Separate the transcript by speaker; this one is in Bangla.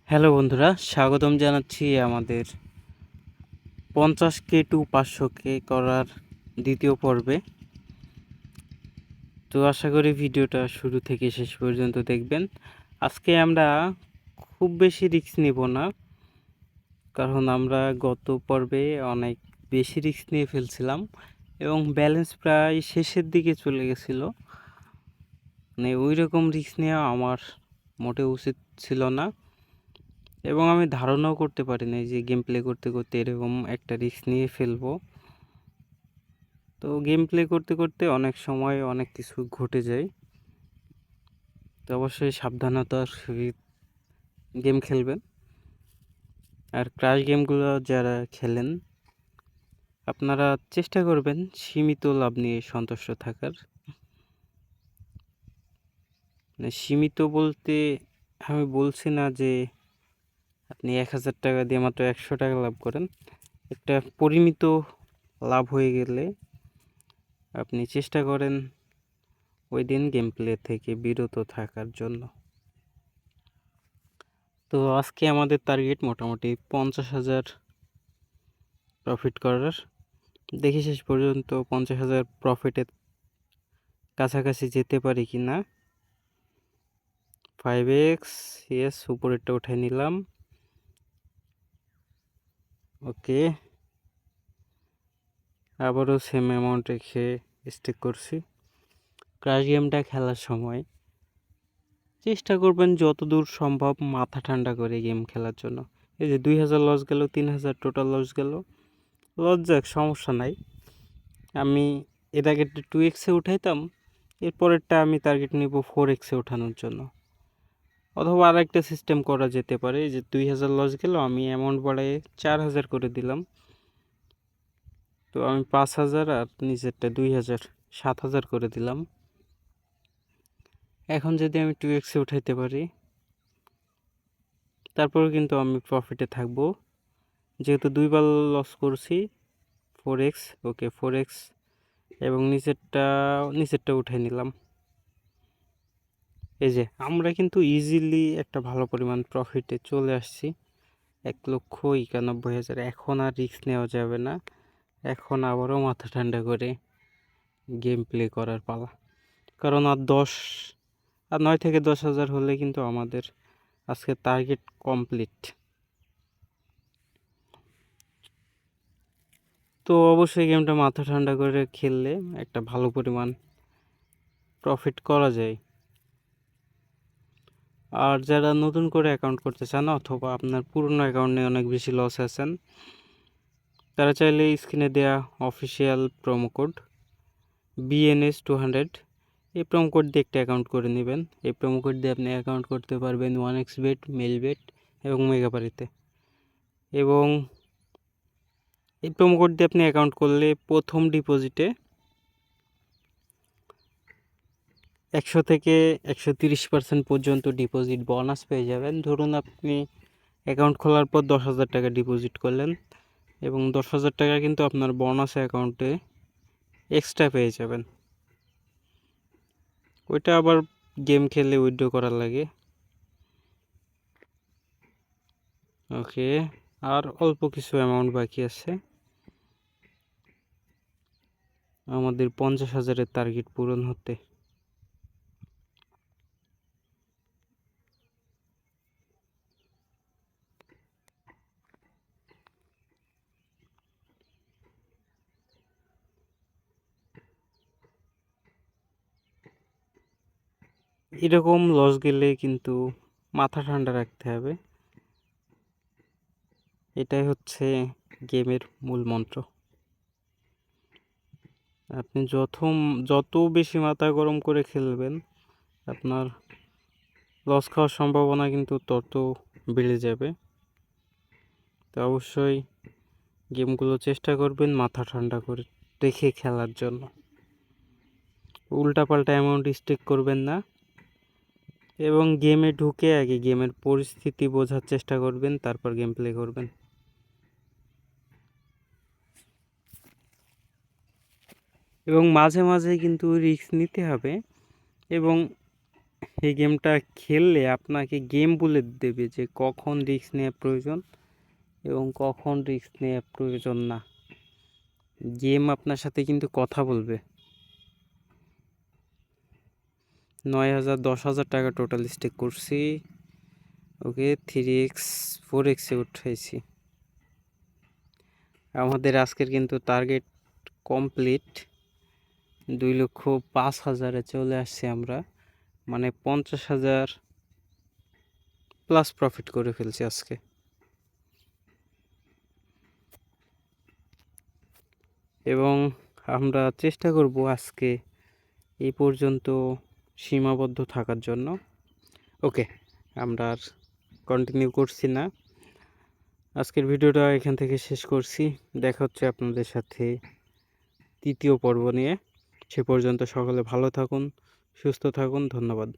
Speaker 1: হ্যালো বন্ধুরা, স্বাগতম জানাচ্ছি আমাদের 50K টু 500K করার দ্বিতীয় পর্বে। তো আশা করি ভিডিওটা শুরু থেকে শেষ পর্যন্ত দেখবেন। আজকে আমরা খুব বেশি রিস্ক নিব না, কারণ আমরা গত পর্বে অনেক বেশি রিস্ক নিয়ে ফেলছিলাম এবং ব্যালেন্স প্রায় শেষের দিকে চলে গেছিলো। মানে ওই রকম রিস্ক নেওয়া আমার মোটেও উচিত ছিল না, এবং আমি ধারণাও করতে পারি না যে গেম প্লে করতে করতে এরকম একটা রিস্ক নিয়ে ফেলবো। তো গেম প্লে করতে করতে অনেক সময় অনেক কিছু ঘটে যায়, তো অবশ্যই সাবধানতার সহিত গেম খেলবেন। আর ক্রাশ গেমগুলো যারা খেলেন, আপনারা চেষ্টা করবেন সীমিত লাভ নিয়ে সন্তুষ্ট থাকার। মানে সীমিত বলতে আমি বলছি না যে আপনি 1000 টাকা দিয়ে মাত্র 100 টাকা লাভ করেন। একটা পরিমিত লাভ হয়ে গেলে আপনি চেষ্টা করেন ওই দিন গেম প্লে থেকে বিরত থাকার জন্য। তো আজকে আমাদের টার্গেট মোটামুটি 50,000 প্রফিট করার। দেখি শেষ পর্যন্ত 50,000 প্রফিটের কাছাকাছি যেতে পারি কি না। 5x, ইয়েস, উপরেরটা উঠে নিলাম। ওকে, আবারও সেম অ্যামাউন্ট রেখে স্টিক করছি। ক্রাশ গেমটা খেলার সময় চেষ্টা করবেন যতদূর সম্ভব মাথা ঠান্ডা করে গেম খেলার জন্য। এই যে 2000 লস গেল, 3000 টোটাল লস গেল, লস যাক, সমস্যা নাই। আমি এর আগে 2x-এ উঠাইতাম, এরপরেরটা আমি টার্গেট নিব 4x-এ ওঠানোর জন্য। অথবা আর একটা সিস্টেম করা যেতে পারে যে 2000 লস গেল, আমি অ্যামাউন্ট বাড়াই 4000 করে দিলাম। তো আমি 5000 আর নিচেরটা 2000, 7000 করে দিলাম। এখন যদি আমি 2x-এ উঠাইতে পারি, তারপরেও কিন্তু আমি প্রফিটে থাকবো, যেহেতু দুইবার লস করছি। 4x, ওকে 4x, এবং নিচেরটা উঠাই নিলাম। এই যে আমরা কিন্তু ইজিলি একটা ভালো পরিমাণ প্রফিটে চলে আসছি, 1,91,000। এখন আর রিস্ক নেওয়া যাবে না, এখন আবারও মাথা ঠান্ডা করে গেম প্লে করার পালা। কারণ আর 9 থেকে 10,000 হলে কিন্তু আমাদের আজকে টার্গেট কমপ্লিট। তো অবশ্যই গেমটা মাথা ঠান্ডা করে খেললে একটা ভালো পরিমাণ প্রফিট করা যায়। আর যারা নতুন করে অ্যাকাউন্ট করতে চান, অথবা আপনার পুরনো অ্যাকাউন্টে অনেক বেশি লস আছেন, তারা চাইলে স্ক্রিনে দেয়া অফিসিয়াল প্রোমো কোড BNS200, এই প্রোমো কোড দিয়ে একটা অ্যাকাউন্ট করে নেবেন। এই প্রোমো কোড দিয়ে আপনি অ্যাকাউন্ট করতে পারবেন 1xBet, মেলবেট এবং মেগাপারিতে। এবং এই প্রোমো কোড দিয়ে আপনি অ্যাকাউন্ট করলে প্রথম ডিপোজিটে 100 থেকে 130% পর্যন্ত ডিপোজিট বোনাস পেয়ে যাবেন। ধরুন আপনি অ্যাকাউন্ট খোলার পর 10,000 টাকা ডিপোজিট করলেন, এবং 10,000 টাকা কিন্তু আপনার বোনাস অ্যাকাউন্টে এক্সট্রা পেয়ে যাবেন। ওইটা আবার গেম খেলে উইথড্র করার লাগে। ওকে, আর অল্প কিছু অ্যামাউন্ট বাকি আছে আমাদের 50,000-এর টার্গেট পূরণ হতে। এরকম লস গেলে কিন্তু মাথা ঠান্ডা রাখতে হবে, এটাই হচ্ছে গেমের মূল মন্ত্র। আপনি যত বেশি মাথা গরম করে খেলবেন, আপনার লস খাওয়ার সম্ভাবনা কিন্তু তত বেড়ে যাবে। তো অবশ্যই গেমগুলো চেষ্টা করবেন মাথা ঠান্ডা করে রেখে খেলার জন্য। উল্টাপাল্টা অ্যামাউন্ট স্টেক করবেন না, এবং গেমে ঢুকে আগে গেমের পরিস্থিতি বোঝার চেষ্টা করবেন, তারপর গেম প্লে করবেন। এবং মাঝে মাঝে কিন্তু রিস্ক নিতে হবে, এবং এই গেমটা খেললে আপনাকে গেম বলে দেবে যে কখন রিস্ক নেওয়া প্রয়োজন এবং কখন রিস্ক নেওয়া প্রয়োজন না। গেম আপনার সাথে কিন্তু কথা বলবে। 9,000 10,000 টাকা টোটাল স্টেক করছি। ওকে 3x 4xে উঠাইছি। আমাদের আজকের কিন্তু টার্গেট কমপ্লিট। 2,05,000-এ চলে আসছি আমরা, মানে 50,000 প্লাস প্রফিট করে ফেলছি আজকে। এবং আমরা চেষ্টা করব আজকে এই পর্যন্ত সীমাবদ্ধ থাকার জন্য। ওকে, আমরা আর কন্টিনিউ করছি না, আজকের ভিডিওটা এখান থেকে শেষ করছি। দেখা হচ্ছে আপনাদের সাথে তৃতীয় পর্ব নিয়ে। সে পর্যন্ত সকলে ভালো থাকুন, সুস্থ থাকুন। ধন্যবাদ।